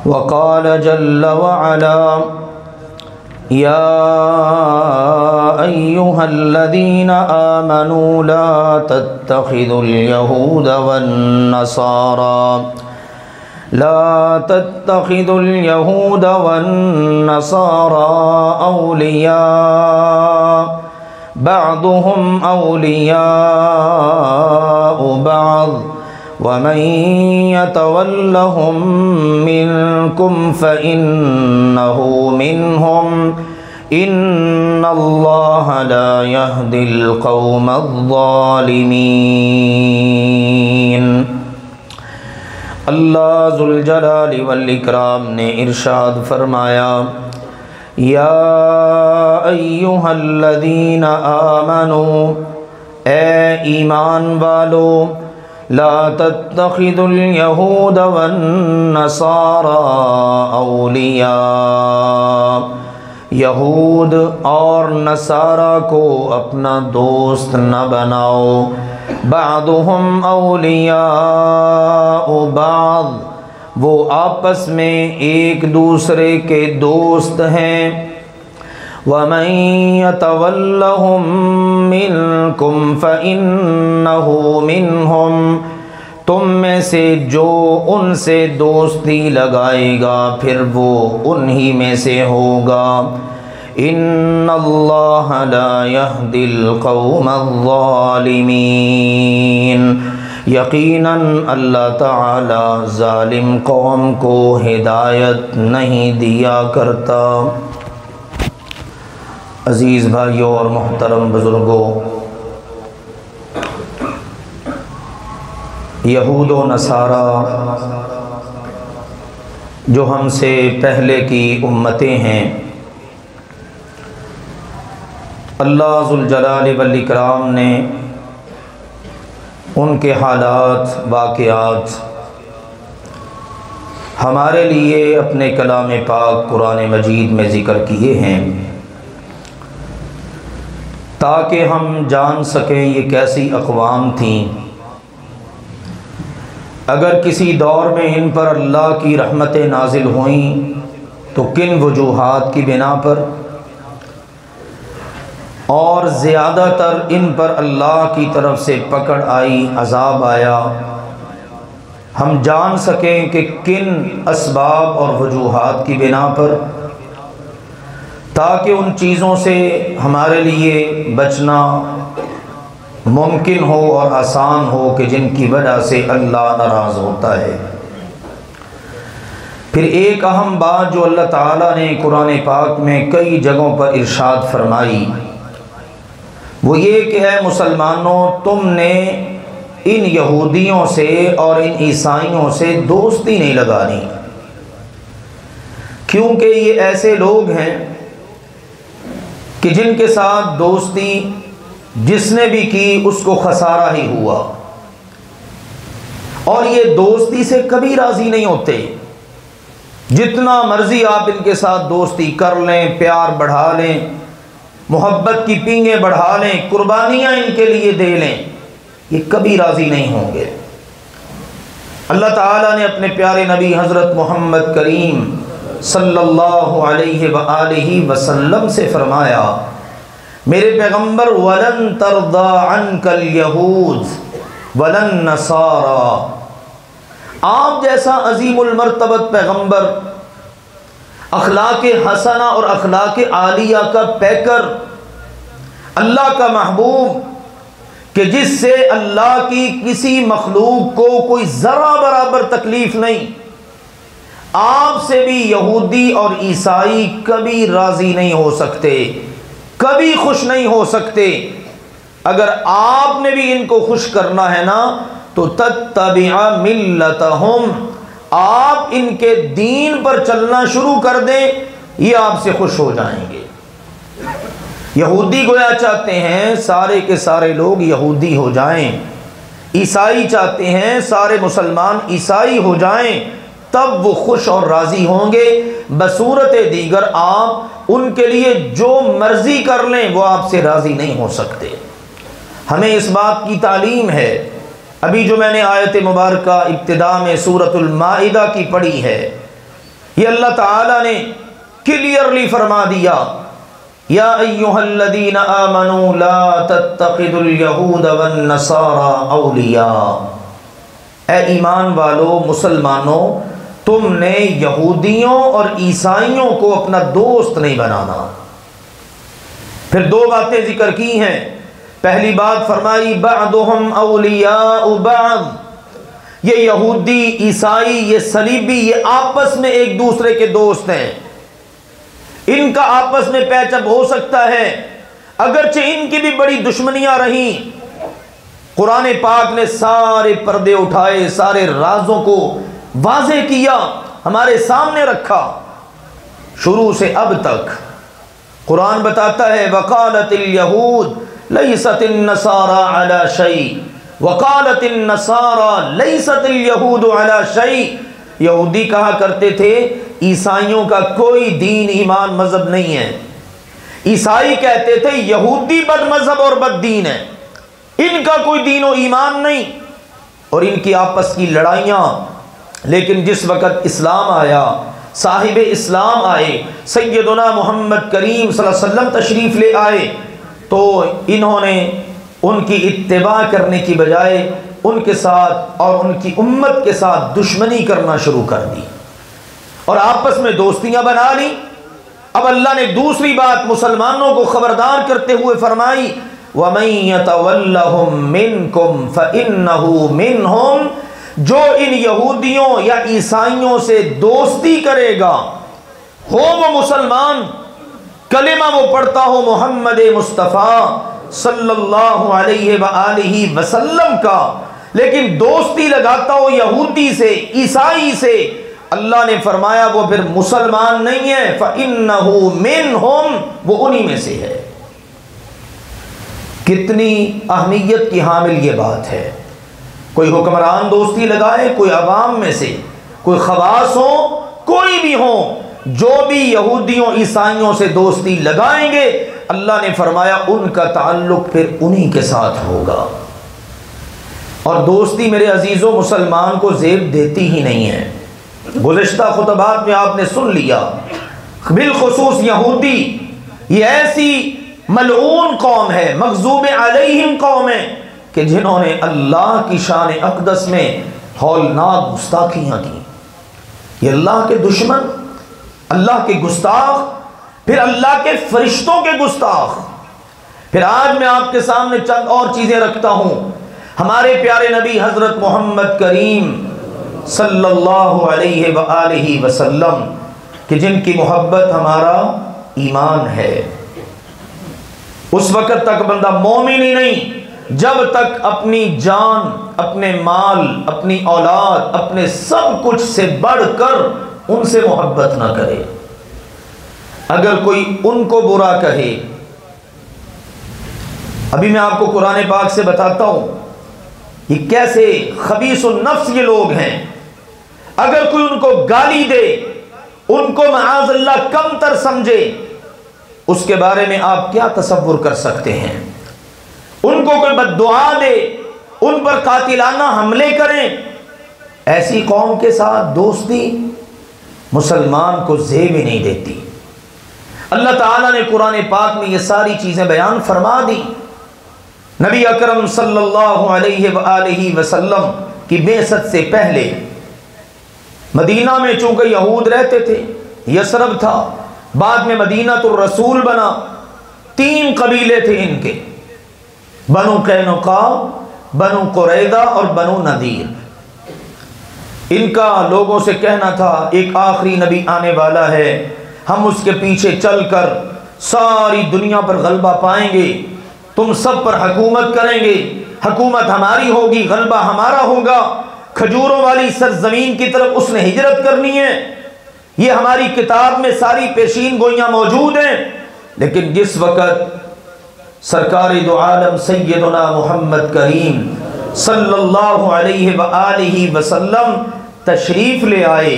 وقال جل وعلا يا أيها الذين آمنوا لا تتخذوا اليهود والنصارى أولياء بعضهم أولياء بعض ومن يتولهم منكم فإنه منهم إن الله لا يهدي القوم الظالمين۔ اللہ ذوالجلال والاکرام نے ارشاد فرمایا یا ایہا الذین آمنوا، اے ایمان والو، لا تتخذوا اليہود والنصارى اولیاء، یہود اور نصارہ کو اپنا دوست نہ بناؤ، بعضهم اولیاء بعض، وہ آپس میں ایک دوسرے کے دوست ہیں، وَمَن يَتَوَلَّهُم مِّنكُمْ فَإِنَّهُ مِنْهُمْ، تم میں سے جو ان سے دوستی لگائے گا پھر وہ انہی میں سے ہوگا، ان اللہ لا يهدي القوم الظالمین، یقیناً اللہ تعالی ظالم قوم کو ہدایت نہیں دیا کرتا۔ عزیز بھائیوں اور محترم بزرگوں، یہود و نصارہ جو ہم سے پہلے کی امتیں ہیں، اللہ ذوالجلال والاکرام نے ان کے حالات واقعات ہمارے لیے اپنے کلام پاک قرآن مجید میں ذکر کیے ہیں تاکہ ہم جان سکیں یہ کیسی اقوام تھیں، اگر کسی دور میں ان پر اللہ کی رحمتیں نازل ہوئیں تو کن وجوہات کی بنا پر، اور زیادہ تر ان پر اللہ کی طرف سے پکڑ آئی، عذاب آیا، ہم جان سکیں کہ کن اسباب اور وجوہات کی بنا پر، تاکہ ان چیزوں سے ہمارے لیے بچنا ممکن ہو اور آسان ہو کہ جن کی وجہ سے اللہ ناراض ہوتا ہے۔ پھر ایک اہم بات جو اللہ تعالیٰ نے قرآن پاک میں کئی جگہوں پر ارشاد فرمائی، وہ یہ کہ اے مسلمانوں، تم نے ان یہودیوں سے اور ان عیسائیوں سے دوستی نہیں لگانی، کیونکہ یہ ایسے لوگ ہیں کہ جن کے ساتھ دوستی جس نے بھی کی اس کو خسارہ ہی ہوا، اور یہ دوستی سے کبھی راضی نہیں ہوتے، جتنا مرضی آپ ان کے ساتھ دوستی کر لیں، پیار بڑھا لیں، محبت کی پینگیں بڑھا لیں، قربانیاں ان کے لیے دے لیں، یہ کبھی راضی نہیں ہوں گے۔ اللہ تعالیٰ نے اپنے پیارے نبی حضرت محمد کریم صلی اللہ علیہ وآلہ وسلم سے فرمایا، میرے پیغمبر وَلَن تَرْضَىٰ عَنْكَ الْيَهُودُ وَلَا النَّصَارَىٰ، آپ جیسا عظیم المرتبت پیغمبر، اخلاق حسنہ اور اخلاق عالیہ کا پیکر، اللہ کا محبوب، کہ جس سے اللہ کی کسی مخلوق کو کوئی ذرہ برابر تکلیف نہیں، آپ سے بھی یہودی اور عیسائی کبھی راضی نہیں ہو سکتے، کبھی خوش نہیں ہو سکتے۔ اگر آپ نے بھی ان کو خوش کرنا ہے نا تو تتبع ملتہم، آپ ان کے دین پر چلنا شروع کر دیں، یہ آپ سے خوش ہو جائیں گے۔ یہودی گویا چاہتے ہیں سارے کے سارے لوگ یہودی ہو جائیں، عیسائی چاہتے ہیں سارے مسلمان عیسائی ہو جائیں، تب وہ خوش اور راضی ہوں گے۔ بصورت دیگر آپ ان کے لیے جو مرضی کر لیں وہ آپ سے راضی نہیں ہو سکتے۔ ہمیں اس بات کی تعلیم ہے، ابھی جو میں نے آیت مبارکہ ابتدا میں سورۃ المائدہ کی پڑھی ہے، یہ اللہ تعالیٰ نے کلیئرلی فرما دیا، یا ایھا الذین آمنوا لا تتخذوا اليہود والنصارى اولیاء، اے ایمان والو مسلمانوں، تم نے یہودیوں اور عیسائیوں کو اپنا دوست نہیں بنانا۔ پھر دو باتیں ذکر کی ہیں۔ پہلی بات فرمائی بعضهم اولیاء بعض، یہ یہودی، عیسائی، یہ صلیبی، یہ آپس میں ایک دوسرے کے دوست ہیں، ان کا آپس میں پیچ اپ ہو سکتا ہے، اگرچہ ان کی بھی بڑی دشمنیاں رہیں۔ قرآن پاک نے سارے پردے اٹھائے، سارے رازوں کو واضح کیا، ہمارے سامنے رکھا، شروع سے اب تک۔ قرآن بتاتا ہے وقالت الیہود لیست النصارى علی شیء وقالت النصارى لیست الیہود علی شیء، یہودی کہا کرتے تھے عیسائیوں کا کوئی دین، ایمان، مذہب نہیں ہے، عیسائی کہتے تھے یہودی بد مذہب اور بد دین ہے، ان کا کوئی دین و ایمان نہیں، اور ان کی آپس کی لڑائیاں۔ لیکن جس وقت اسلام آیا، صاحب اسلام آئے، سیدنا محمد کریم صلی اللہ علیہ وسلم تشریف لے آئے، تو انہوں نے ان کی اتباع کرنے کی بجائے ان کے ساتھ اور ان کی امت کے ساتھ دشمنی کرنا شروع کر دی اور آپس میں دوستیاں بنا لی۔ اب اللہ نے دوسری بات مسلمانوں کو خبردار کرتے ہوئے فرمائی وَمَن يَتَوَلَّهُم مِّنكُمْ فَإِنَّهُ مِنْهُمْ، جو ان یہودیوں یا عیسائیوں سے دوستی کرے گا، ہو وہ مسلمان، کلمہ وہ پڑھتا ہو محمد مصطفیٰ صلی اللہ علیہ وآلہ وسلم کا، لیکن دوستی لگاتا ہو یہودی سے، عیسائی سے، اللہ نے فرمایا وہ پھر مسلمان نہیں ہے، فَإِنَّهُ مِنْهُمْ، وہ انہی میں سے ہے۔ کتنی اہمیت کی حامل یہ بات ہے۔ کوئی حکمران دوستی لگائے، کوئی عوام میں سے، کوئی خواص ہو، کوئی بھی ہو، جو بھی یہودیوں عیسائیوں سے دوستی لگائیں گے، اللہ نے فرمایا ان کا تعلق پھر انہی کے ساتھ ہوگا۔ اور دوستی میرے عزیزوں مسلمان کو زیب دیتی ہی نہیں ہے۔ گزشتہ خطبات میں آپ نے سن لیا، بالخصوص یہودی یہ ایسی ملعون قوم ہے، مغضوب علیہم قوم ہے، کہ جنہوں نے اللہ کی شان اقدس میں ہولناک گستاخیاں کی۔ یہ اللہ کے دشمن، اللہ کے گستاخ، پھر اللہ کے فرشتوں کے گستاخ۔ پھر آج میں آپ کے سامنے چند اور چیزیں رکھتا ہوں۔ ہمارے پیارے نبی حضرت محمد کریم صلی اللہ علیہ وآلہ وسلم کہ جن کی محبت ہمارا ایمان ہے، اس وقت تک بندہ مومن ہی نہیں جب تک اپنی جان، اپنے مال، اپنی اولاد، اپنے سب کچھ سے بڑھ کر ان سے محبت نہ کرے۔ اگر کوئی ان کو برا کہے، ابھی میں آپ کو قرآن پاک سے بتاتا ہوں یہ کیسے خبیث النفس یہ لوگ ہیں، اگر کوئی ان کو گالی دے، ان کو معاذ اللہ کم تر سمجھے، اس کے بارے میں آپ کیا تصور کر سکتے ہیں؟ ان کو کوئی بد دعا دے، ان پر قاتلانہ حملے کریں، ایسی قوم کے ساتھ دوستی مسلمان کو زیب ہی نہیں دیتی۔ اللہ تعالیٰ نے قرآن پاک میں یہ ساری چیزیں بیان فرما دی۔ نبی اکرم صلی اللہ علیہ وآلہ وسلم کی بعثت سے پہلے مدینہ میں چونکہ یہود رہتے تھے، یثرب تھا، بعد میں مدینہ الرسول بنا، 3 قبیلے تھے ان کے، بنو قینقاع، بنو قریظہ اور بنو نذیر۔ ان کا لوگوں سے کہنا تھا ایک آخری نبی آنے والا ہے، ہم اس کے پیچھے چل کر ساری دنیا پر غلبہ پائیں گے، تم سب پر حکومت کریں گے، حکومت ہماری ہوگی، غلبہ ہمارا ہوگا، کھجوروں والی سرزمین کی طرف اس نے ہجرت کرنی ہے، یہ ہماری کتاب میں ساری پیشین گوئیاں موجود ہیں۔ لیکن جس وقت سرکار دو عالم سیدنا محمد کریم صلی اللہ علیہ وآلہ وسلم تشریف لے آئے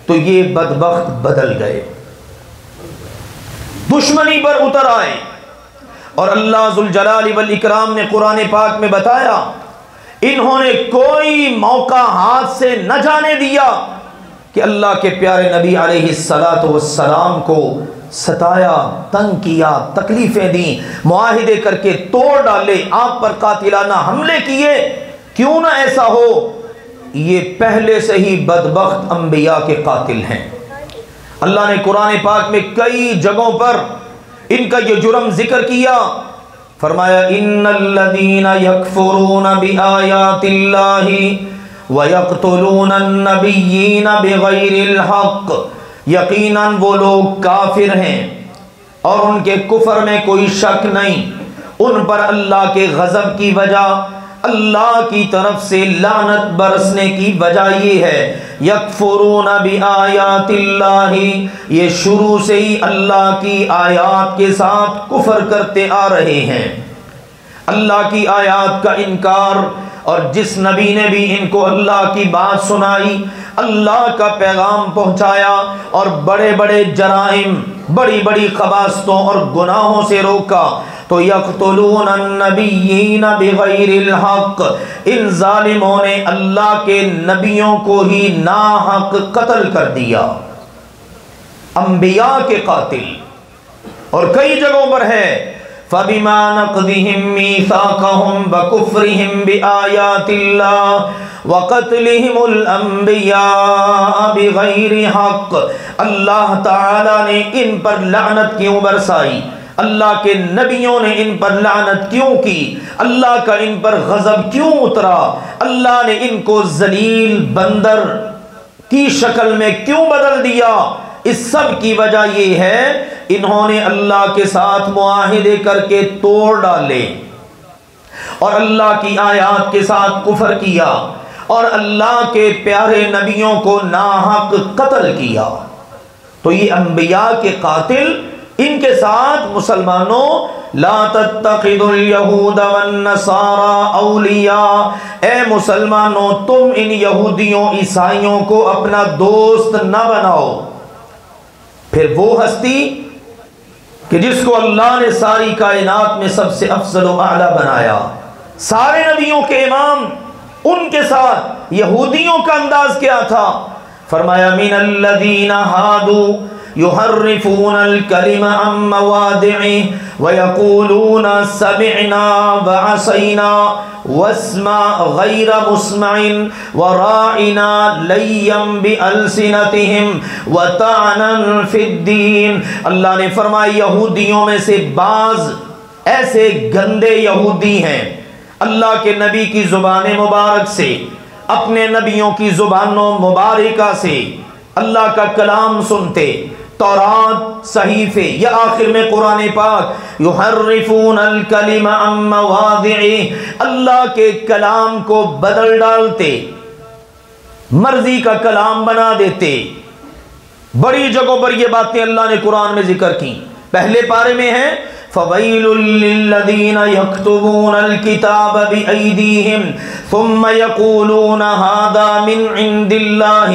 تو یہ بدبخت بدل گئے، دشمنی پر اتر آئے، اور اللہ ذوالجلال والاکرام نے قرآن پاک میں بتایا انہوں نے کوئی موقع ہاتھ سے نہ جانے دیا کہ اللہ کے پیارے نبی علیہ الصلاۃ والسلام کو ستایا، تنگ کیا، تکلیفیں دیں، معاہدے کر کے توڑ ڈالے، آپ پر قاتلانہ حملے کیے، کیوں نہ ایسا ہو؟ یہ پہلے سے ہی بدبخت انبیاء کے قاتل ہیں۔ اللہ نے قرآن پاک میں کئی جگہوں پر ان کا یہ جرم ذکر کیا، فرمایا ان الذین یکفرون بآیات اللہ وَيَقْتُلُونَ النَّبِيِّينَ بِغَيْرِ الْحَقِّ، یقیناً وہ لوگ کافر ہیں اور ان کے کفر میں کوئی شک نہیں، ان پر اللہ کے غضب کی وجہ، اللہ کی طرف سے لعنت برسنے کی وجہ یہ ہے، یکفرون بآیات اللہ، یہ شروع سے ہی اللہ کی آیات کے ساتھ کفر کرتے آ رہے ہیں، اللہ کی آیات کا انکار، اور جس نبی نے بھی ان کو اللہ کی بات سنائی، اللہ کا پیغام پہنچایا اور بڑے بڑے جرائم، بڑی بڑی خباثتوں اور گناہوں سے روکا، تو یقتلون النبیین بغیر الحق، ان ظالموں نے اللہ کے نبیوں کو ہی ناحق قتل کر دیا، انبیاء کے قاتل۔ اور کئی جگہوں پر ہے فَبِمَا نَقْضِهِمْ مِيثَاقَهُمْ وَكُفْرِهِمْ بِآيَاتِ اللَّهِ وَقَتْلِهِمُ الْأَنبِيَاءَ بِغَيْرِ حَقٍّ، اللہ تعالیٰ نے ان پر لعنت کیوں برسائی، اللہ کے نبیوں نے ان پر لعنت کیوں کی، اللہ کا ان پر غضب کیوں اترا، اللہ نے ان کو ذلیل بندر کی شکل میں کیوں بدل دیا؟ اس سب کی وجہ یہ ہے انہوں نے اللہ کے ساتھ معاہدے کر کے توڑ ڈالے اور اللہ کی آیات کے ساتھ کفر کیا اور اللہ کے پیارے نبیوں کو ناحق قتل کیا۔ تو یہ انبیاء کے قاتل، ان کے ساتھ مسلمانوں لا تتخذوا اليہود والنصارى اولیاء، اے مسلمانوں تم ان یہودیوں عیسائیوں کو اپنا دوست نہ بناؤ۔ پھر وہ ہستی کہ جس کو اللہ نے ساری کائنات میں سب سے افضل و اعلیٰ بنایا، سارے نبیوں کے امام، ان کے ساتھ یہودیوں کا انداز کیا تھا؟ فرمایا من الذین ہادوا یحرفون الکلم عن مواضعہ ویقولون سمعنا وعصینا واسمع غیر مسمع وراعنا لیا بألسنتہم وطعنا فی الدین۔ اللہ نے فرمایا یہودیوں میں سے بعض ایسے گندے یہودی ہیں، اللہ کے نبی کی زبان مبارک سے، اپنے نبیوں کی زبانوں مبارکہ سے اللہ کا کلام سنتے، تورات، صحیفے یا آخر میں قرآن پاک، یحرفون الکلم عن مواضعہ، اللہ کے کلام کو بدل ڈالتے، مرضی کا کلام بنا دیتے۔ بڑی جگہوں پر یہ باتیں اللہ نے قرآن میں ذکر کی۔ پہلے پارے میں ہے فَوَيْلٌ لِّلَّذِينَ يَكْتُبُونَ الْكِتَابَ بِأَيْدِيهِمْ ثُمَّ يَقُولُونَ هَذَا مِنْ عِنْدِ اللَّهِ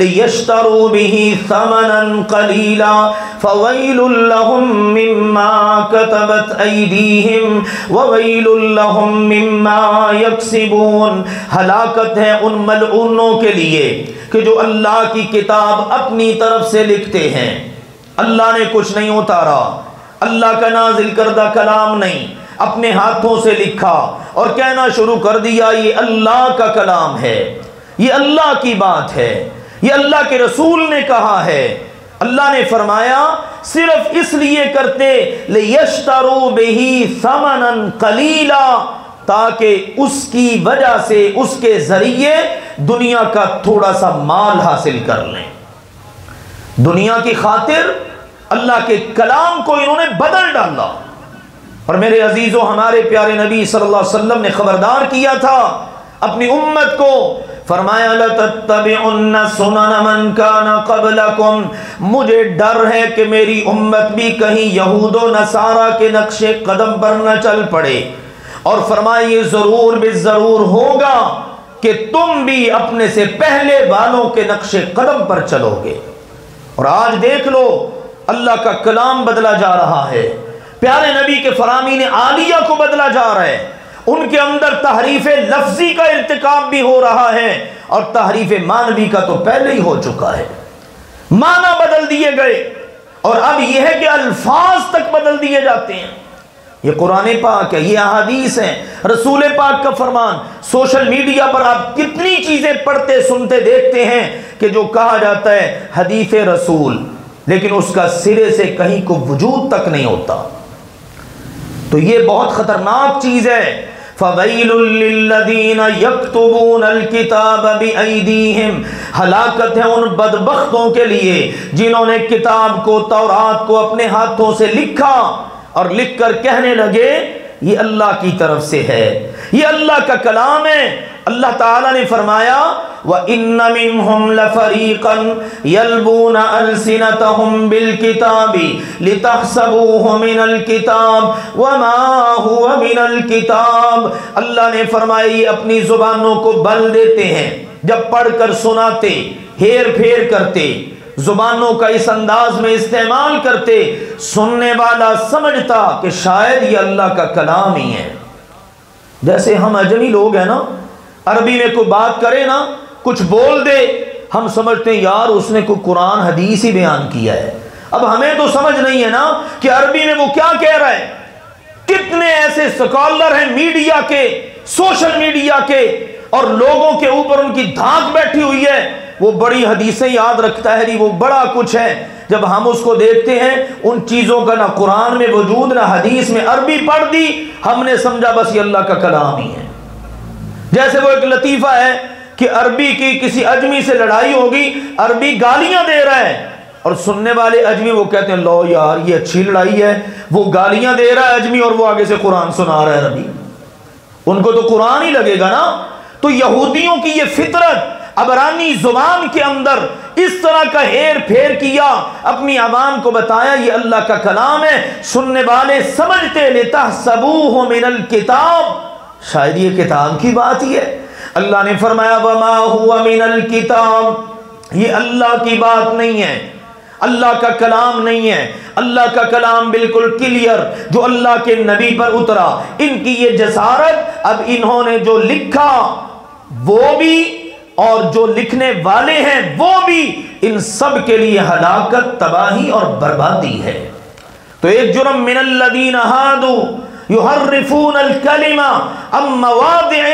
لِيَشْتَرُوا بِهِ ثَمَنًا قَلِيلًا فَوَيْلٌ لَّهُم مِّمَّا كَتَبَتْ أَيْدِيهِمْ وَوَيْلٌ لَّهُم مِّمَّا يَكْسِبُونَ، ہلاکت ہے ان ملعونوں کے لیے کہ جو اللہ کی کتاب اپنی طرف سے لکھتے ہیں، اللہ نے کچھ نہیں اتارا، اللہ کا نازل کردہ کلام نہیں، اپنے ہاتھوں سے لکھا اور کہنا شروع کر دیا یہ اللہ کا کلام ہے، یہ اللہ کی بات ہے، یہ اللہ کے رسول نے کہا ہے۔ اللہ نے فرمایا صرف اس لیے کرتے لِيَشْتَرُوا بِهِ ثَمَنًا قَلِيلًا، تاکہ اس کی وجہ سے اس کے ذریعے دنیا کا تھوڑا سا مال حاصل کر لیں۔ دنیا کی خاطر اللہ کے کلام کو انہوں نے بدل ڈالا۔ اور میرے عزیزوں، ہمارے پیارے نبی صلی اللہ علیہ وسلم نے خبردار کیا تھا اپنی امت کو، فرمایا لَتَتَّبِعُنَّ سُنَنَ مَنْ كَانَ قَبْلَكُمْ، مجھے ڈر ہے کہ میری امت بھی کہیں یہود و نصارہ کے نقش قدم پر نہ چل پڑے، اور فرمایا یہ ضرور بالضرور ہوگا کہ تم بھی اپنے سے پہلے والوں کے نقش قدم پر چلو گے۔ اور آج دیکھ لو اللہ کا کلام بدلا جا رہا ہے، پیارے نبی کے فرامین عالیہ کو بدلا جا رہا ہے، ان کے اندر تحریف لفظی کا ارتکاب بھی ہو رہا ہے اور تحریف معنوی کا تو پہلے ہی ہو چکا ہے. معنی بدل دیے گئے اور اب یہ ہے کہ الفاظ تک بدل دیے جاتے ہیں. یہ قرآن پاک ہے، یہ احادیث ہیں، رسول پاک کا فرمان. سوشل میڈیا پر آپ کتنی چیزیں پڑھتے سنتے دیکھتے ہیں کہ جو کہا جاتا ہے حدیث رسول، لیکن اس کا سرے سے کہیں کو وجود تک نہیں ہوتا. تو یہ بہت خطرناک چیز ہے. فَوَيْلٌ لِّلَّذِينَ يَكْتُبُونَ الْكِتَابَ بِأَيْدِيهِمْ، ہلاکت ہے ان بدبختوں کے لیے جنہوں نے کتاب کو، تورات کو اپنے ہاتھوں سے لکھا اور لکھ کر کہنے لگے یہ اللہ کی طرف سے ہے، یہ اللہ کا کلام ہے. اللہ تعالیٰ نے فرمایا وَإِنَّ مِنْهُمْ لَفَرِيقًا يَلْوُونَ أَلْسِنَتَهُمْ بِالْكِتَابِ لِتَحْسَبُوهُ مِنَ الْكِتَابِ وَمَا هُوَ مِنَ الْكِتَابِ. اللہ نے فرمایا یہ اپنی زبانوں کو بل دیتے ہیں، جب پڑھ کر سناتے ہیر پھیر کرتے، زبانوں کا اس انداز میں استعمال کرتے، سننے والا سمجھتا کہ شاید یہ اللہ کا کلام ہی ہے. جیسے ہم اجمی لوگ ہیں نا، عربی میں کوئی بات کرے نا، کچھ بول دے، ہم سمجھتے ہیں یار اس نے کوئی قرآن حدیث ہی بیان کیا ہے. اب ہمیں تو سمجھ نہیں ہے نا کہ عربی میں وہ کیا کہہ رہا ہے. کتنے ایسے سکالر ہیں میڈیا کے، سوشل میڈیا کے، اور لوگوں کے اوپر ان کی دھاک بیٹھی ہوئی ہے. وہ بڑی حدیثیں یاد رکھتا ہے، وہ بڑا کچھ ہے. جب ہم اس کو دیکھتے ہیں ان چیزوں کا نہ قرآن میں وجود نہ حدیث میں، عربی پڑھ دی، ہم نے سمجھا بس یہ اللہ کا کلام ہی ہے. جیسے وہ ایک لطیفہ ہے کہ عربی کی کسی اجمی سے لڑائی ہوگی، عربی گالیاں دے رہا ہے اور سننے والے اجمی وہ کہتے ہیں لو یار یہ اچھی لڑائی ہے. وہ گالیاں دے رہا ہے اجمی اور وہ آگے سے قرآن سنا رہا ہے عربی. ان کو تو قرآن ہی لگے گا نا. تو یہودیوں کی یہ فطرت عبرانی زبان کے اندر اس طرح کا ہیر پھیر کیا، اپنی عوام کو بتایا یہ اللہ کا کلام ہے. سننے والے سمجھتے لِتَحْسَبُوهُ مِنَ الْكِتَابِ، شاید یہ کتاب کی بات ہی ہے. اللہ نے فرمایا وَمَا هُوَ مِنَ الْكِتَابِ، یہ اللہ کی بات نہیں ہے، اللہ کا کلام نہیں ہے. اللہ کا کلام بالکل کلیئر جو اللہ کے نبی پر اترا. ان کی یہ جسارت، اب انہوں نے جو لکھا وہ بھی اور جو لکھنے والے ہیں وہ بھی، ان سب کے لیے ہلاکت، تباہی اور بربادی ہے. تو ایک جرم من الذین ہادوا یحرفون الکلم عن مواضعہ،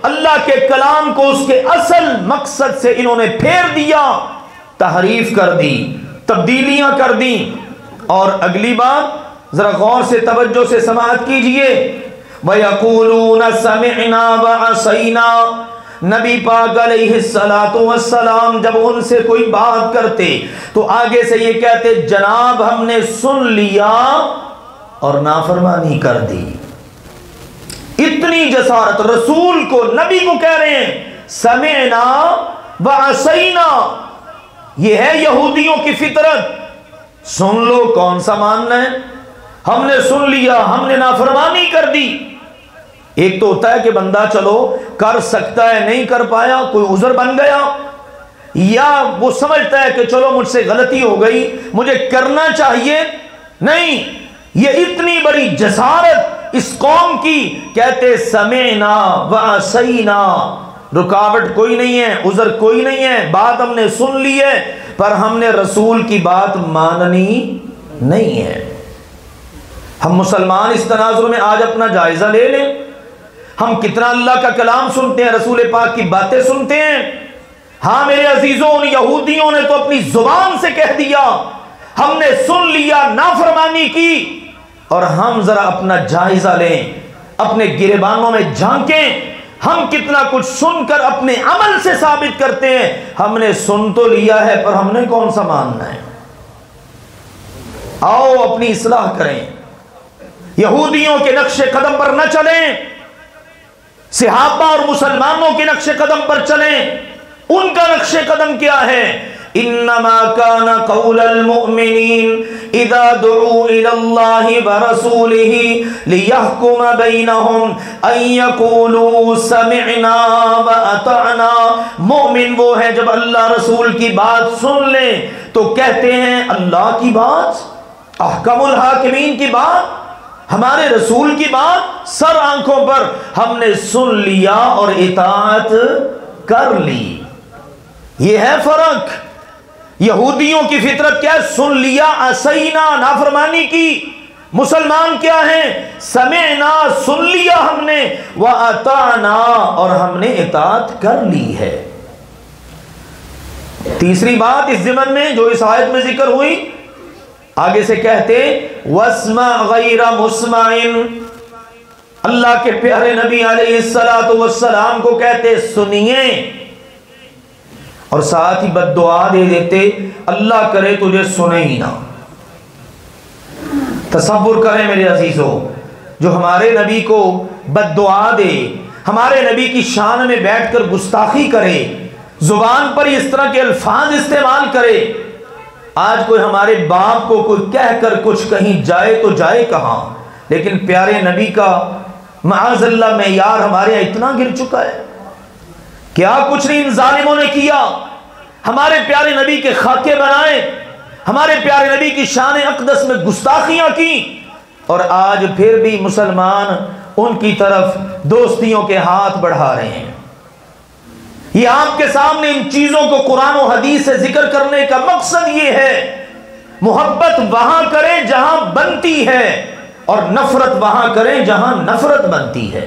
اللہ کے کلام کو اس کے اصل مقصد سے انہوں نے پھیر دیا، تحریف کر دی، تبدیلیاں کر دی. اور اگلی بات ذرا غور سے توجہ سے سماعت کیجئے. وَيَقُولُونَ سَمِعْنَا وَعَصَيْنَا، نبی پاک علیہ السلام جب ان سے کوئی بات کرتے تو آگے سے یہ کہتے جناب ہم نے سن لیا اور نافرمانی کر دی. اتنی جسارت رسول کو، نبی کو کہہ رہے ہیں سمعنا وعصینا. یہ ہے یہودیوں کی فطرت. سن لو، کون سا ماننا ہے؟ ہم نے سن لیا، ہم نے نافرمانی کر دی. ایک تو ہوتا ہے کہ بندہ چلو کر سکتا ہے، نہیں کر پایا، کوئی عذر بن گیا، یا وہ سمجھتا ہے کہ چلو مجھ سے غلطی ہو گئی، مجھے کرنا چاہیے. نہیں، یہ اتنی بڑی جسارت اس قوم کی، کہتے سمعنا وعصینا، رکاوٹ کوئی نہیں ہے، عذر کوئی نہیں ہے، بات ہم نے سن لی ہے پر ہم نے رسول کی بات ماننی نہیں ہے. ہم مسلمان اس تناظر میں آج اپنا جائزہ لے لیں. ہم کتنا اللہ کا کلام سنتے ہیں، رسول پاک کی باتیں سنتے ہیں. ہاں میرے عزیزوں، ان یہودیوں نے تو اپنی زبان سے کہہ دیا ہم نے سن لیا، نافرمانی کی. اور ہم ذرا اپنا جائزہ لیں، اپنے گریبانوں میں جھانکیں. ہم کتنا کچھ سن کر اپنے عمل سے ثابت کرتے ہیں ہم نے سن تو لیا ہے پر ہم نے کون سا ماننا ہے. آؤ اپنی اصلاح کریں، یہودیوں کے نقش قدم پر نہ چلیں، صحابہ اور مسلمانوں کے نقش قدم پر چلیں. ان کا نقش قدم کیا ہے؟ انما كان قول المؤمنين اذا دعوا الى الله ورسوله ليحكم بينهم ان يقولوا سمعنا واطعنا. مومن وہ ہے جب اللہ رسول کی بات سن لیں تو کہتے ہیں اللہ کی بات، احکم الحاکمین کی بات ہمارے رسول کی بات سر آنکھوں پر ہم نے سن لیا اور اطاعت کر لی. یہ ہے فرق. یہودیوں کی فطرت کیا ہے؟ سن لیا، عصینا، نافرمانی کی. مسلمان کیا ہیں؟ سمعنا، سن لیا ہم نے، واطعنا، اور ہم نے اطاعت کر لی ہے. تیسری بات اس ضمن میں جو اس آیت میں ذکر ہوئی، آگے سے کہتے واسمع غیر مسمع. اللہ کے پیارے نبی علیہ الصلوۃ والسلام کو کہتے سنیے، اور ساتھ ہی بد دعا دے دیتے اللہ کرے تجھے سنے ہی نہ. تصور کریں میرے عزیزو، جو ہمارے نبی کو بد دعا دے، ہمارے نبی کی شان میں بیٹھ کر گستاخی کرے، زبان پر اس طرح کے الفاظ استعمال کرے. آج کوئی ہمارے باپ کو کوئی کہہ کر کچھ کہیں جائے تو جائے کہاں، لیکن پیارے نبی کا معاذ اللہ معیار ہمارے یہاں اتنا گر چکا ہے. کیا کچھ نہیں ان ظالموں نے کیا، ہمارے پیارے نبی کے خاکے بنائے، ہمارے پیارے نبی کی شان اقدس میں گستاخیاں کی، اور آج پھر بھی مسلمان ان کی طرف دوستیوں کے ہاتھ بڑھا رہے ہیں. یہ آپ کے سامنے ان چیزوں کو قرآن و حدیث سے ذکر کرنے کا مقصد یہ ہے، محبت وہاں کریں جہاں بنتی ہے، اور نفرت وہاں کریں جہاں نفرت بنتی ہے.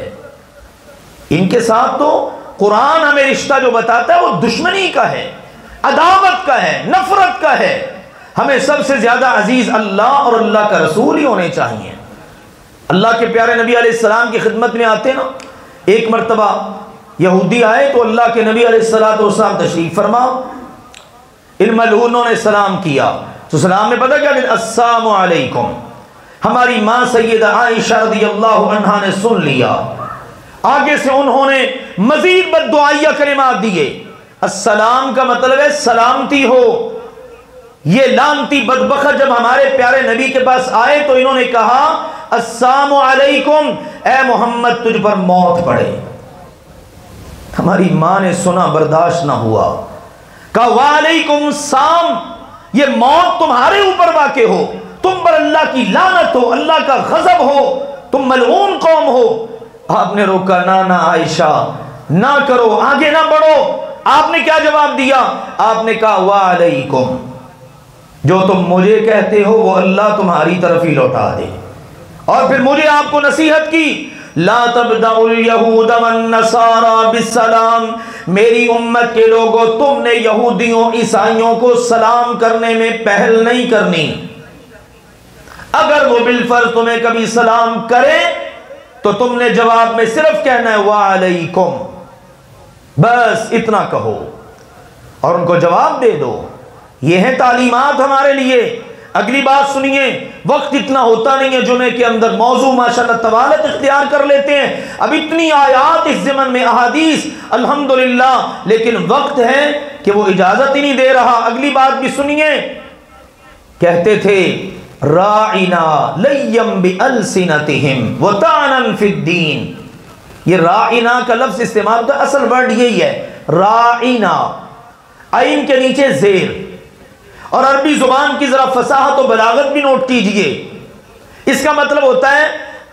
ان کے ساتھ تو قرآن ہمیں رشتہ جو بتاتا ہے وہ دشمنی کا ہے، عداوت کا ہے، نفرت کا ہے. ہمیں سب سے زیادہ عزیز اللہ اور اللہ کا رسول ہی ہونے چاہیے. اللہ کے پیارے نبی علیہ السلام کی خدمت میں آتے نا، ایک مرتبہ یہودی آئے تو اللہ کے نبی علیہ السلام تشریف فرما، ان ملعونوں نے سلام کیا تو سلام میں پتہ کیا کہ السلام علیکم. ہماری ماں سیدہ عائشہ رضی اللہ عنہا نے سن لیا، آگے سے انہوں نے مزید بد دعائیہ کلمات دیے. السلام کا مطلب ہے سلامتی ہو. یہ لانتی بدبخت جب ہمارے پیارے نبی کے پاس آئے تو انہوں نے کہا السلام علیکم، اے محمد تجھ پر موت پڑے. ہماری ماں نے سنا، برداشت نہ ہوا، کہا وعلیکم السلام، یہ موت تمہارے اوپر واقع ہو، تم پر اللہ کی لعنت ہو، اللہ کا غضب ہو، تم ملعون قوم ہو. آپ نے روکا، نہ عائشہ نہ کرو، آگے نہ بڑھو. آپ نے کیا جواب دیا؟ آپ نے کہا وعلیکم، جو تم مجھے کہتے ہو وہ اللہ تمہاری طرف ہی لوٹا دے. اور پھر مجھے آپ کو نصیحت کی، لا تبدأوا اليہود والنصارى بالسلام، میری امت کے لوگوں تم نے یہودیوں عیسائیوں کو سلام کرنے میں پہل نہیں کرنی. اگر وہ بالفرض تمہیں کبھی سلام کرے تو تم نے جواب میں صرف کہنا ہے وعلیکم، بس اتنا کہو اور ان کو جواب دے دو. یہ ہیں تعلیمات ہمارے لیے. اگلی بات سنیے، وقت اتنا ہوتا نہیں ہے جمعے کے اندر موضوع ماشاءاللہ طوالت اختیار کر لیتے ہیں، اب اتنی آیات اس ضمن میں، احادیث الحمدللہ، لیکن وقت ہے کہ وہ اجازت ہی نہیں دے رہا. اگلی بات بھی سنیے، کہتے تھے راعنا لیم بألسنتہم وطعنا فی الدین. یہ راعنا کا لفظ استعمال ہوتا ہے، اصل ورڈ یہی ہے راعنا، عین کے نیچے زیر. اور عربی زبان کی ذرا فصاحت و بلاغت بھی نوٹ کیجئے. اس کا مطلب ہوتا ہے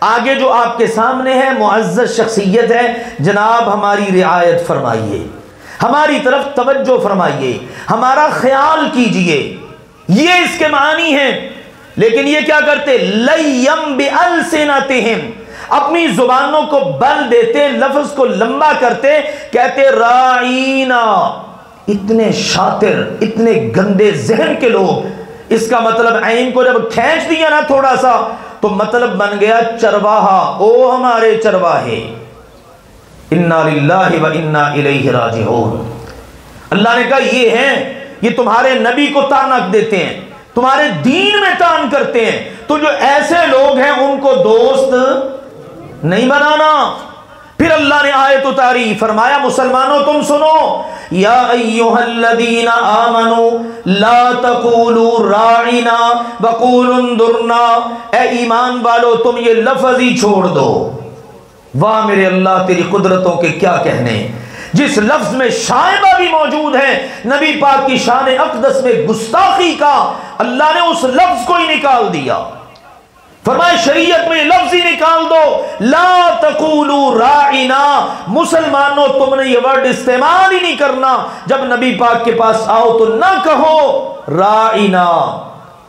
آگے جو آپ کے سامنے ہے معزز شخصیت ہے، جناب ہماری رعایت فرمائیے، ہماری طرف توجہ فرمائیے، ہمارا خیال کیجئے. یہ اس کے معنی ہیں. لیکن یہ کیا کرتے؟ لیم بألسنتہم، اپنی زبانوں کو بل دیتے، لفظ کو لمبا کرتے، کہتے راعینا. اتنے شاطر، اتنے گندے ذہن کے لوگ. اس کا مطلب عین کو جب کھینچ دیا نا تھوڑا سا تو مطلب بن گیا چرواہا، او ہمارے چرواہے. انا للہ و انا الیہ راجعون. اللہ نے کہا یہ ہیں، یہ تمہارے نبی کو تانک دیتے ہیں، تمہارے دین میں تان کرتے ہیں، تو جو ایسے لوگ ہیں ان کو دوست نہیں بنانا. پھر اللہ نے آیت اتاری، فرمایا مسلمانوں تم سنو، یا ایھا الذین آمنوا لا تقولوا راعنا وقولوا انظرنا. اے ایمان والو تم یہ لفظ ہی چھوڑ دو. واہ میرے اللہ تیری قدرتوں کے کیا کہنے، جس لفظ میں شائبہ بھی موجود ہے نبی پاک کی شان اقدس میں گستاخی کا، اللہ نے اس لفظ کو ہی نکال دیا. فرمائے شریعت میں لفظ ہی نکال دو، لا تقولوا راعنا، مسلمانوں تم نے یہ ورڈ استعمال ہی نہیں کرنا، جب نبی پاک کے پاس آؤ تو نہ کہو راعنا،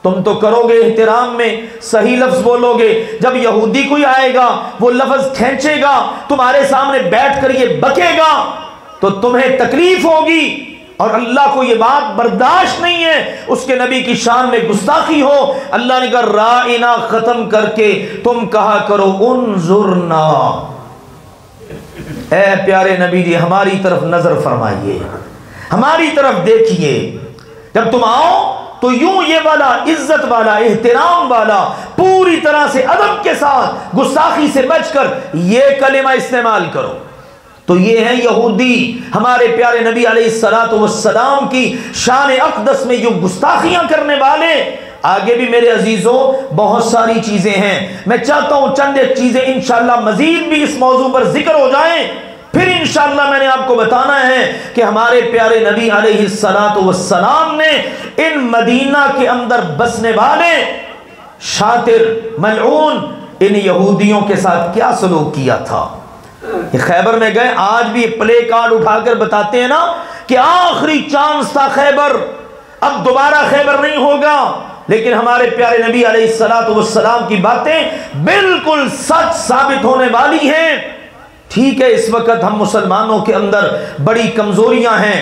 تم تو کرو گے احترام میں صحیح لفظ بولو گے، جب یہودی کوئی آئے گا وہ لفظ کھینچے گا تمہارے سامنے بیٹھ کر یہ بکے گا تو تمہیں تکلیف ہوگی، اور اللہ کو یہ بات برداشت نہیں ہے اس کے نبی کی شان میں گستاخی ہو۔ اللہ نے کہا رائنا ختم کر کے تم کہا کرو انظرنا، اے پیارے نبی جی ہماری طرف نظر فرمائیے، ہماری طرف دیکھیے، جب تم آؤ تو یوں یہ والا عزت والا احترام والا پوری طرح سے ادب کے ساتھ گستاخی سے بچ کر یہ کلمہ استعمال کرو۔ تو یہ ہیں یہودی ہمارے پیارے نبی علیہ السلام کی شان اقدس میں جو گستاخیاں کرنے والے۔ آگے بھی میرے عزیزوں بہت ساری چیزیں ہیں، میں چاہتا ہوں چند ایک چیزیں انشاءاللہ مزید بھی اس موضوع پر ذکر ہو جائیں، پھر انشاءاللہ میں نے آپ کو بتانا ہے کہ ہمارے پیارے نبی علیہ السلام نے ان مدینہ کے اندر بسنے والے شاطر ملعون ان یہودیوں کے ساتھ کیا سلوک کیا تھا۔ یہ خیبر میں گئے، آج بھی پلے کارڈ اٹھا کر بتاتے ہیں نا کہ آخری چانس تھا خیبر، اب دوبارہ خیبر نہیں ہوگا، لیکن ہمارے پیارے نبی علیہ السلام کی باتیں بالکل سچ ثابت ہونے والی ہیں۔ ٹھیک ہے اس وقت ہم مسلمانوں کے اندر بڑی کمزوریاں ہیں،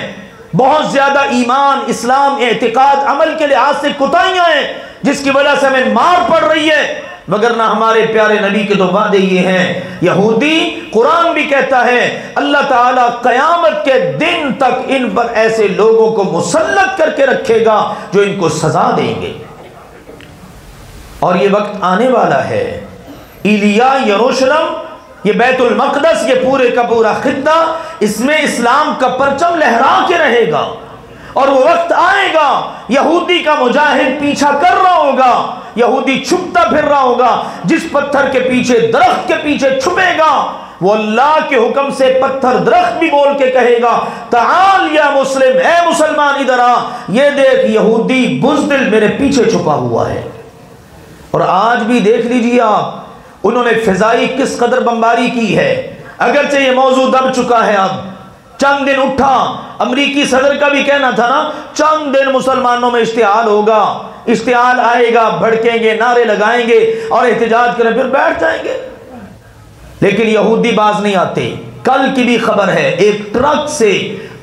بہت زیادہ ایمان، اسلام، اعتقاد، عمل کے لحاظ سے کوتاہیاں ہیں جس کی وجہ سے ہمیں مار پڑ رہی ہے، مگر نہ ہمارے پیارے نبی کے تو وعدے یہ ہیں۔ یہودی قرآن بھی کہتا ہے اللہ تعالیٰ قیامت کے دن تک ان پر ایسے لوگوں کو مسلط کر کے رکھے گا جو ان کو سزا دیں گے، اور یہ وقت آنے والا ہے۔ ایلیا، یروشلم، یہ بیت المقدس، یہ پورے کا پورا خطہ اس میں اسلام کا پرچم لہرا کے رہے گا، اور وہ وقت آئے گا یہودی کا مجاہد پیچھا کر رہا ہوگا، یہودی چھپتا پھر رہا ہوگا، جس پتھر کے پیچھے، درخت کے پیچھے چھپے گا وہ اللہ کے حکم سے پتھر درخت بھی بول کے کہے گا تعال یا مسلم، اے مسلمان ادھر آ، یہ دیکھ یہودی بزدل میرے پیچھے چھپا ہوا ہے۔ اور آج بھی دیکھ لیجیے آپ، انہوں نے فضائی کس قدر بمباری کی ہے، اگرچہ یہ موضوع دب چکا ہے، اب چند دن اٹھا، امریکی صدر کا بھی کہنا تھا نا چند دن مسلمانوں میں اشتعال ہوگا، اشتعال آئے گا، بھڑکیں گے، نعرے لگائیں گے اور احتجاج کریں، پھر بیٹھ جائیں گے، لیکن یہودی باز نہیں آتے۔ کل کی بھی خبر ہے، ایک ٹرک سے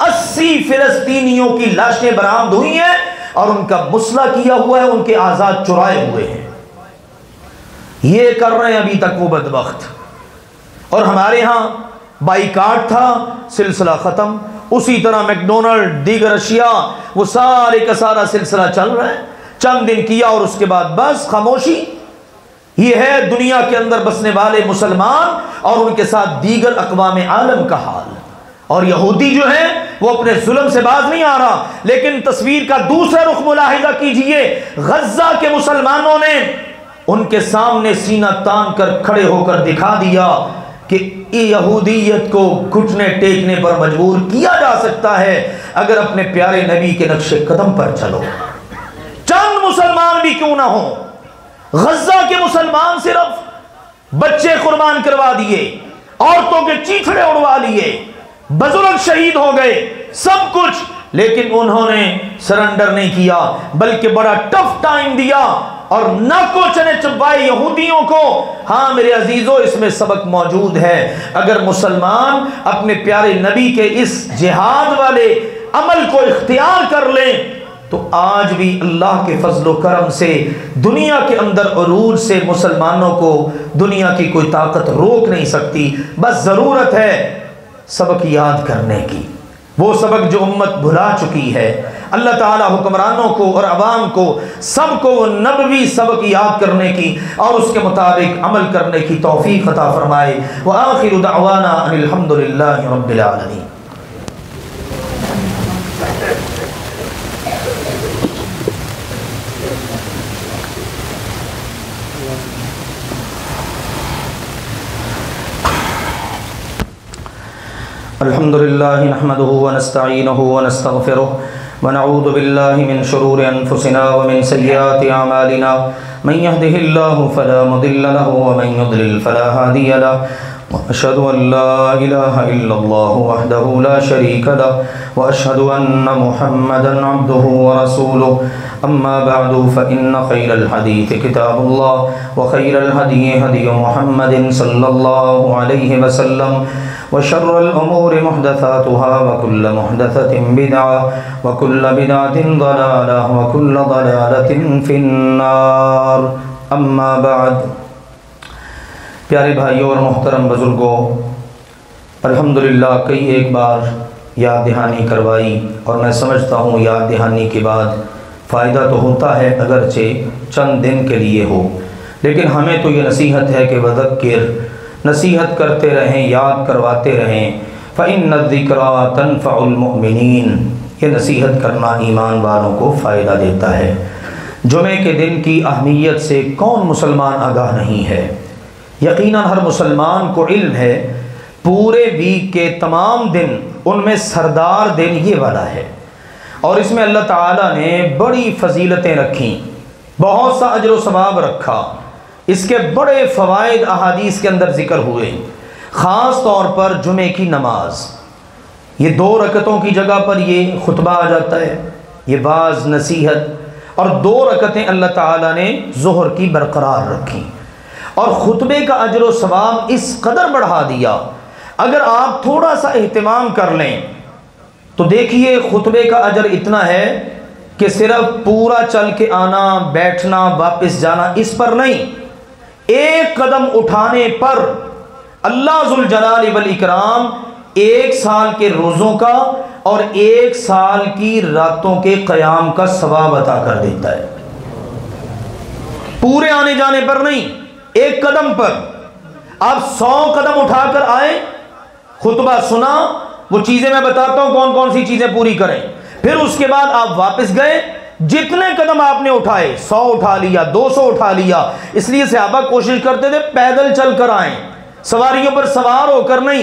80 فلسطینیوں کی لاشیں برآمد ہوئی ہیں اور ان کا مسلح کیا ہوا ہے، ان کے آزاد چرائے ہوئے ہیں، یہ کر رہے ہیں ابھی تک وہ بدبخت۔ اور ہمارے ہاں بائیکاٹ تھا، سلسلہ ختم، اسی طرح میکڈونلڈ، دیگر اشیاء، وہ سارے کا سارا سلسلہ چل رہا ہے، چند دن کیا اور اس کے بعد بس خاموشی۔ یہ ہے دنیا کے اندر بسنے والے مسلمان اور ان کے ساتھ دیگر اقوام عالم کا حال۔ اور یہودی جو ہے وہ اپنے ظلم سے باز نہیں آ رہا، لیکن تصویر کا دوسرا رخ ملاحظہ کیجئے، غزہ کے مسلمانوں نے ان کے سامنے سینہ تان کر کھڑے ہو کر دکھا دیا کہ یہودیت کو گھٹنے ٹیکنے پر مجبور کیا جا سکتا ہے اگر اپنے پیارے نبی کے نقش قدم پر چلو۔ چند مسلمان بھی کیوں نہ ہوں، غزہ کے مسلمان صرف بچے قربان کروا دیے، عورتوں کے چیتھڑے اڑوا لیے، بزرگ شہید ہو گئے، سب کچھ، لیکن انہوں نے سرنڈر نہیں کیا بلکہ بڑا ٹف ٹائم دیا اور ناکو چنے چبائے یہودیوں کو۔ ہاں میرے عزیزوں اس میں سبق موجود ہے، اگر مسلمان اپنے پیارے نبی کے اس جہاد والے عمل کو اختیار کر لیں تو آج بھی اللہ کے فضل و کرم سے دنیا کے اندر عروج سے مسلمانوں کو دنیا کی کوئی طاقت روک نہیں سکتی۔ بس ضرورت ہے سبق یاد کرنے کی، وہ سبق جو امت بھلا چکی ہے۔ اللہ تعالی حکمرانوں کو اور عوام کو سب کو وہ نبوی سبق یاد کرنے کی اور اس کے مطابق عمل کرنے کی توفیق عطا فرمائے۔ وآخر دعوانا ان الحمدللہ رب العالمین۔ الحمد للہ نحمده ونستعینه ونستغفره ونعوذ بالله من شرور أنفسنا ومن سيئات أعمالنا من يهده الله فلا مضل له ومن يضلل فلا هادي له وأشهد أن لا إله إلا الله وحده لا شريك له وأشهد أن محمدا عبده ورسوله أما بعد فإن خير الحديث كتاب الله وخير الهدي هدي محمد صلى الله عليه وسلم وشر الأمور محدثاتها وكل محدثة بدعة وكل بدعة ضلالة وكل ضلالة في النار أما بعد. پیارے بھائیوں اور محترم بزرگوں، الحمدللہ کئی ایک بار یاد دہانی کروائی اور میں سمجھتا ہوں یاد دہانی کے بعد فائدہ تو ہوتا ہے اگرچہ چند دن کے لیے ہو، لیکن ہمیں تو یہ نصیحت ہے کہ وذکر، نصیحت کرتے رہیں، یاد کرواتے رہیں. فإن الذکریٰ تنفع المؤمنین، یہ نصیحت کرنا ایمان والوں کو فائدہ دیتا ہے. جمعے کے دن کی اہمیت سے کون مسلمان آگاہ نہیں ہے؟ یقیناً ہر مسلمان کو علم ہے پورے ویک کے تمام دن ان میں سردار دن یہ والا ہے، اور اس میں اللہ تعالیٰ نے بڑی فضیلتیں رکھیں، بہت سا اجر و ثواب رکھا، اس کے بڑے فوائد احادیث کے اندر ذکر ہوئے. خاص طور پر جمعے کی نماز، یہ 2 رکعتوں کی جگہ پر یہ خطبہ آ جاتا ہے، یہ بعض نصیحت، اور 2 رکعتیں اللہ تعالیٰ نے ظہر کی برقرار رکھیں، اور خطبے کا اجر و ثواب اس قدر بڑھا دیا. اگر آپ تھوڑا سا اہتمام کر لیں تو دیکھیے خطبے کا اجر اتنا ہے کہ صرف پورا چل کے آنا، بیٹھنا، واپس جانا اس پر نہیں، ایک قدم اٹھانے پر اللہ ذوالجلال والاکرام 1 سال کے روزوں کا اور 1 سال کی راتوں کے قیام کا ثواب عطا کر دیتا ہے. پورے آنے جانے پر نہیں، ایک قدم پر. آپ 100 قدم اٹھا کر آئے، خطبہ سنا، وہ چیزیں میں بتاتا ہوں کون کون سی چیزیں پوری کریں، پھر اس کے بعد آپ واپس گئے، جتنے قدم آپ نے اٹھائے 100 اٹھا لیا، 200 اٹھا لیا. اس لیے صحابہ کوشش کرتے تھے پیدل چل کر آئیں، سواریوں پر سوار ہو کر نہیں،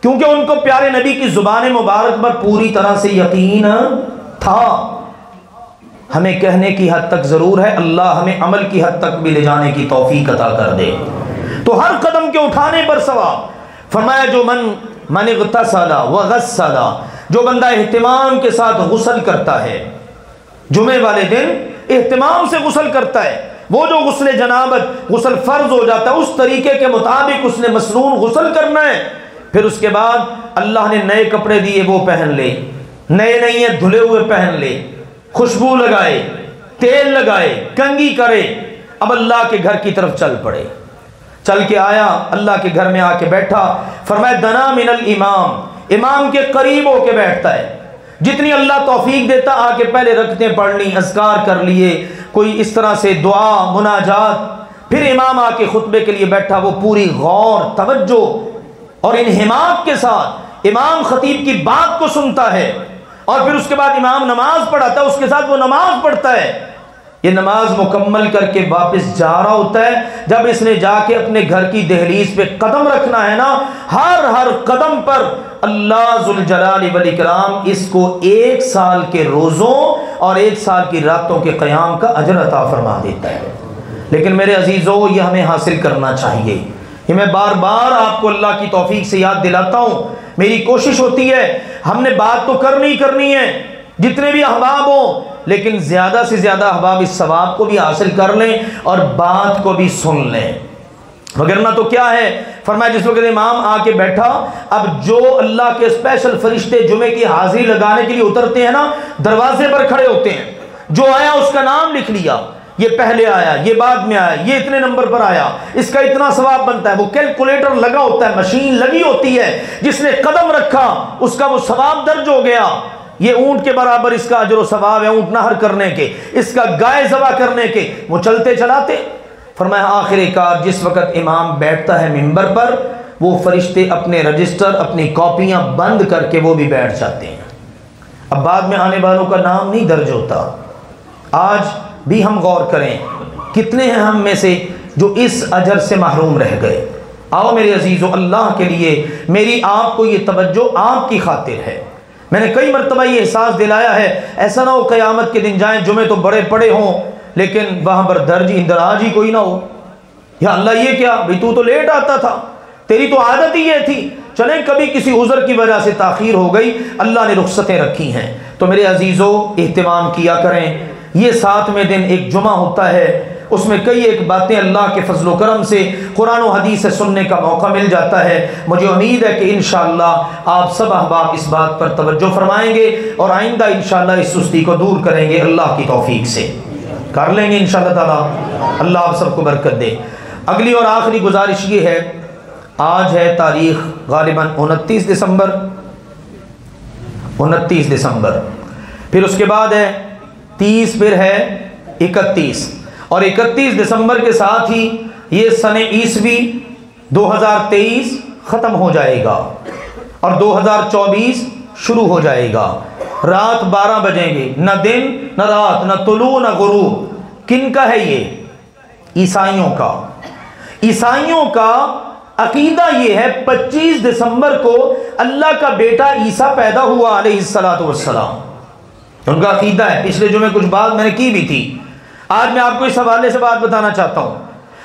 کیونکہ ان کو پیارے نبی کی زبان مبارک پر پوری طرح سے یقین تھا. ہمیں کہنے کی حد تک ضرور ہے، اللہ ہمیں عمل کی حد تک بھی لے جانے کی توفیق عطا کر دے. تو ہر قدم کے اٹھانے پر ثواب. فرمایا جو من اغتسل وغسل، جو بندہ اہتمام کے ساتھ غسل کرتا ہے، جمعے والے دن اہتمام سے غسل کرتا ہے، وہ جو غسل جنابت، غسل فرض ہو جاتا ہے اس طریقے کے مطابق اس نے مسنون غسل کرنا ہے. پھر اس کے بعد اللہ نے نئے کپڑے دیے وہ پہن لے، نئے نہیں ہیں دھلے ہوئے پہن لے، خوشبو لگائے، تیل لگائے، کنگھی کرے، اب اللہ کے گھر کی طرف چل پڑے. چل کے آیا، اللہ کے گھر میں آ کے بیٹھا. فرمایا دنا من الامام، امام کے قریب ہو کے بیٹھتا ہے، جتنی اللہ توفیق دیتا آ کے پہلے رکعتیں پڑھ لی، اذکار کر لیے، کوئی اس طرح سے دعا مناجات، پھر امام آ کے خطبے کے لیے بیٹھا، وہ پوری غور توجہ اور انہماک کے ساتھ امام خطیب کی بات کو سنتا ہے، اور پھر اس کے بعد امام نماز پڑھاتا ہے، اس کے ساتھ وہ نماز پڑھتا ہے. یہ نماز مکمل کر کے واپس جا رہا ہوتا ہے. جب اس نے جا کے اپنے گھر کی دہلیز پہ قدم رکھنا ہے نا، ہر قدم پر اللہ ذوالجلال والاکرام اس کو 1 سال کے روزوں اور 1 سال کی راتوں کے قیام کا اجر عطا فرما دیتا ہے. لیکن میرے عزیزو، یہ ہمیں حاصل کرنا چاہیے. یہ میں بار بار آپ کو اللہ کی توفیق سے یاد دلاتا ہوں. میری کوشش ہوتی ہے ہم نے بات تو کرنی ہے، جتنے بھی احباب ہوں، لیکن زیادہ سے زیادہ احباب اس ثواب کو بھی حاصل کر لیں اور بات کو بھی سن لیں، وگرنہ تو کیا ہے. فرمایا جس وقت امام آ کے بیٹھا، اب جو اللہ کے اسپیشل فرشتے جمعے کی حاضری لگانے کے لیے اترتے ہیں نا، دروازے پر کھڑے ہوتے ہیں، جو آیا اس کا نام لکھ لیا، یہ پہلے آیا، یہ بعد میں آیا، یہ اتنے نمبر پر آیا، اس کا اتنا ثواب بنتا ہے. وہ کیلکولیٹر لگا ہوتا ہے، مشین لگی ہوتی ہے، جس نے قدم رکھا اس کا وہ ثواب درج ہو گیا. یہ اونٹ کے برابر اس کا اجر و ثواب ہے، اونٹ نہر کرنے کے، اس کا گائے ذبح کرنے کے. وہ چلتے چلاتے. فرمایا آخر کار جس وقت امام بیٹھتا ہے منبر پر، وہ فرشتے اپنے رجسٹر، اپنی کاپیاں بند کر کے وہ بھی بیٹھ جاتے ہیں. اب بعد میں آنے والوں کا نام نہیں درج ہوتا. آج بھی ہم غور کریں، کتنے ہیں ہم میں سے جو اس اجر سے محروم رہ گئے. آؤ میرے عزیزو، اللہ کے لیے میری آپ کو یہ توجہ آپ کی خاطر ہے. میں نے کئی مرتبہ یہ احساس دلایا ہے، ایسا نہ ہو قیامت کے دن جائیں جمعے تو بڑے پڑے ہوں لیکن وہاں پر اندراج ہی کوئی نہ ہو. یا اللہ یہ کیا بھئی تو لیٹ آتا تھا، تیری تو عادت ہی یہ تھی. چلیں کبھی کسی عذر کی وجہ سے تاخیر ہو گئی، اللہ نے رخصتیں رکھی ہیں. تو میرے عزیزوں اہتمام کیا کریں. یہ 7ویں دن ایک جمعہ ہوتا ہے، اس میں کئی ایک باتیں اللہ کے فضل و کرم سے قرآن و حدیث سے سننے کا موقع مل جاتا ہے. مجھے امید ہے کہ انشاءاللہ آپ سب احباب اس بات پر توجہ فرمائیں گے اور آئندہ انشاءاللہ اس سستی کو دور کریں گے. اللہ کی توفیق سے کر لیں گے انشاءاللہ تعالی. اللہ آپ سب کو برکت دے. اگلی اور آخری گزارش یہ ہے، آج ہے تاریخ غالباً 29 دسمبر، 29 دسمبر، پھر اس کے بعد ہے 30، پھر ہے 31، اور 31 دسمبر کے ساتھ ہی یہ سن عیسوی 2023 ختم ہو جائے گا اور 2024 شروع ہو جائے گا. رات 12 بجیں گے، نہ دن نہ رات، نہ طلوع نہ غروب. کن کا ہے یہ؟ عیسائیوں کا. عیسائیوں کا عقیدہ یہ ہے 25 دسمبر کو اللہ کا بیٹا عیسیٰ پیدا ہوا علیہ السلام. ان کا عقیدہ ہے. پچھلے جمعے کچھ بات میں نے کی بھی تھی، آج میں آپ کو اس حوالے سے بات بتانا چاہتا ہوں.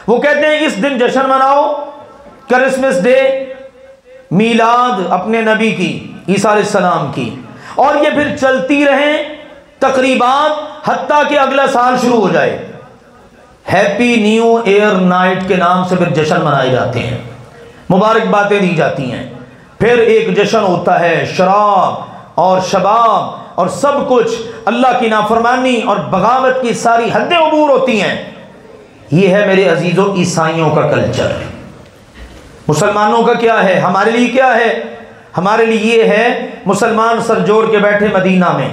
وہ کہتے ہیں اس دن جشن مناؤ، کرسمس ڈے، میلاد اپنے نبی کی عیسیٰ علیہ السلام کی، اور یہ پھر چلتی رہیں تقریبات حتیٰ کہ اگلا سال شروع ہو جائے. ہیپی نیو ایئر نائٹ کے نام سے پھر جشن منائے جاتے ہیں، مبارکبادیں دی جاتی ہیں. پھر ایک جشن ہوتا ہے شراب اور شباب اور سب کچھ، اللہ کی نافرمانی اور بغاوت کی ساری حدیں عبور ہوتی ہیں. یہ ہے میرے عزیزوں عیسائیوں کا کلچر. مسلمانوں کا کیا ہے؟ ہمارے لیے کیا ہے؟ ہمارے لیے یہ ہے مسلمان سر جوڑ کے بیٹھے مدینہ میں،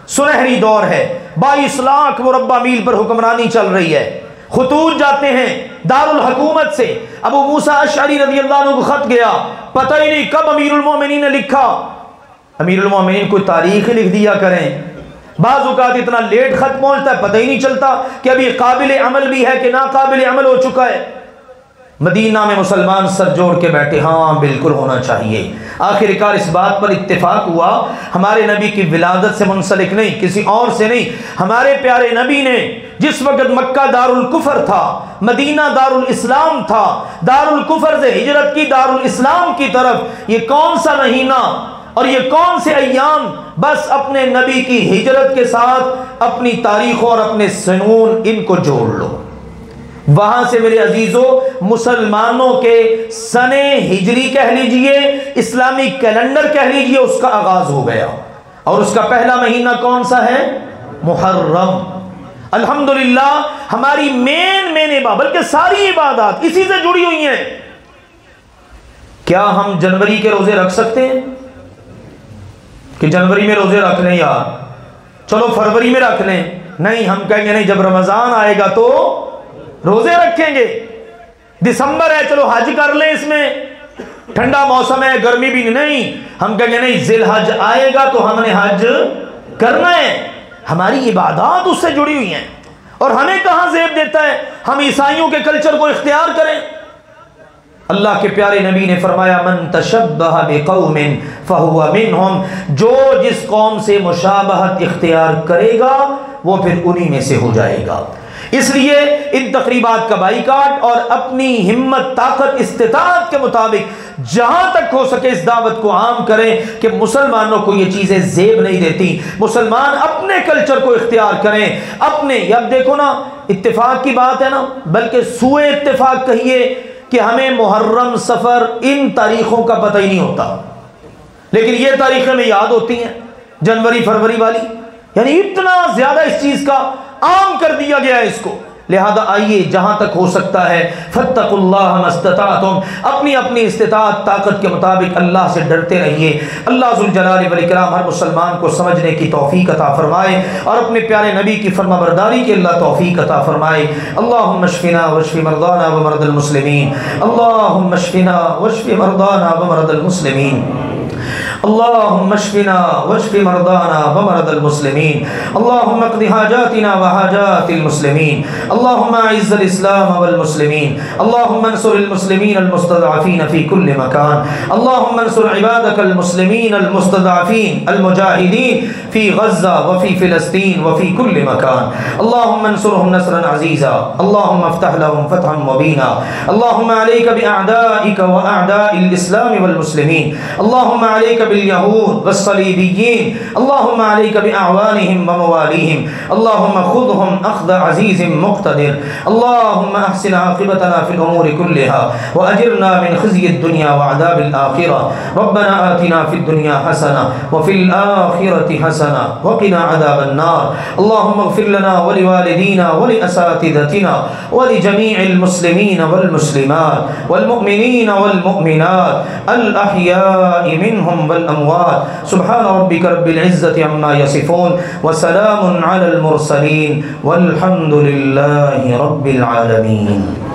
سنہری دور ہے، 22 لاکھ مربع میل پر حکمرانی چل رہی ہے. خطوط جاتے ہیں دارالحکومت سے. ابو موسیٰ اشعری رضی اللہ عنہ کو خط گیا، پتہ ہی نہیں کب امیر المومنین نے لکھا. امیر المومنین کوئی تاریخ لکھ دیا کریں. بعض اوقات اتنا لیٹ خط پہنچتا ہے پتہ ہی نہیں چلتا کہ ابھی قابل عمل بھی ہے کہ ناقابل عمل ہو چکا ہے. مدینہ میں مسلمان سر جوڑ کے بیٹھے، ہاں بالکل ہونا چاہیے. آخر کار اس بات پر اتفاق ہوا، ہمارے نبی کی ولادت سے منسلک نہیں، کسی اور سے نہیں، ہمارے پیارے نبی نے جس وقت مکہ دار الکفر تھا، مدینہ دار الاسلام تھا، دار الکفر سے ہجرت کی دار الاسلام کی طرف. یہ کون سا مہینہ اور یہ کون سے ایام، بس اپنے نبی کی ہجرت کے ساتھ اپنی تاریخوں اور اپنے سنون ان کو جوڑ لو. وہاں سے میرے عزیزوں مسلمانوں کے سن ہجری کہہ لیجئے، اسلامی کیلنڈر کہہ لیجئے، اس کا آغاز ہو گیا. اور اس کا پہلا مہینہ کون سا ہے؟ محرم. الحمدللہ ہماری مین عبادت، بلکہ ساری عبادات اسی سے جڑی ہوئی ہیں. کیا ہم جنوری کے روزے رکھ سکتے ہیں کہ جنوری میں روزے رکھ لیں یار، چلو فروری میں رکھ لیں؟ نہیں، ہم کہیں گے نہیں، جب رمضان آئے گا تو روزے رکھیں گے. دسمبر ہے چلو حج کر لیں، اس میں ٹھنڈا موسم ہے، گرمی بھی نہیں، ہم کہیں گے نہیں ذی الحج آئے گا تو ہم نے حج کرنا ہے. ہماری عبادات اس سے جڑی ہوئی ہیں. اور ہمیں کہاں زیب دیتا ہے ہم عیسائیوں کے کلچر کو اختیار کریں؟ اللہ کے پیارے نبی نے فرمایا من تشبہ بقوم فہو منہم، جو جس قوم سے مشابہت اختیار کرے گا وہ پھر انہی میں سے ہو جائے گا. اس لیے ان تقریبات کا بائیکاٹ اور اپنی ہمت طاقت استطاعت کے مطابق جہاں تک ہو سکے اس دعوت کو عام کریں کہ مسلمانوں کو یہ چیزیں زیب نہیں دیتی. مسلمان اپنے کلچر کو اختیار کریں اپنے. اب دیکھو نا، اتفاق کی بات ہے نا، بلکہ سوء اتفاق کہیے کہ ہمیں محرم سفر ان تاریخوں کا پتہ ہی نہیں ہوتا، لیکن یہ تاریخیں میں یاد ہوتی ہیں، جنوری فروری والی. یعنی اتنا زیادہ اس چیز کا عام کر دیا گیا ہے اس کو. لہذا آئیے جہاں تک ہو سکتا ہے فاتقوا اللہ ما استطعتم، اپنی اپنی استطاعت طاقت کے مطابق اللہ سے ڈرتے رہیے. اللہ ذوالجلال والاکرام ہر مسلمان کو سمجھنے کی توفیق عطا فرمائے اور اپنے پیارے نبی کی فرما برداری کی اللہ توفیق عطا فرمائے. اللہم اشفنا واشف مرضانا ومرضى المسلمین، اللہم اشفنا واشف مرضانا ومرضى المسلمین. اللهم اشفنا واشف مرضانا ومرضى المسلمين، اللهم اقض حاجاتنا وحاجات المسلمين، اللهم اعز الاسلام والمسلمين، اللهم انصر المسلمين المستضعفين في كل مكان، اللهم انصر عبادك المسلمين المستضعفين المجاهدين في غزة وفي فلسطين وفي كل مكان، اللهم انصرهم نصرا عزيزا، اللهم افتح لهم فتحا مبينا، اللهم عليك بأعدائك وأعداء الإسلام والمسلمين، اللهم عليك باليهود والصليبيين، اللهم عليك بأعوانهم ومواليهم، اللهم خذهم أخذ عزيز مقتدر، اللهم أحسن عاقبتنا في الأمور كلها وأجرنا من خزي الدنيا وعذاب الآخرة، ربنا آتنا في الدنيا حسنة وفي الآخرة حسنة وقنا عذاب النار، اللهم اغفر لنا ولوالدينا ولأساتذتنا ولجميع المسلمين والمسلمات والمؤمنين والمؤمنات الأحياء منهم والأموات، سبحان ربك رب العزة عما يصفون وسلام على المرسلين والحمد لله رب العالمين.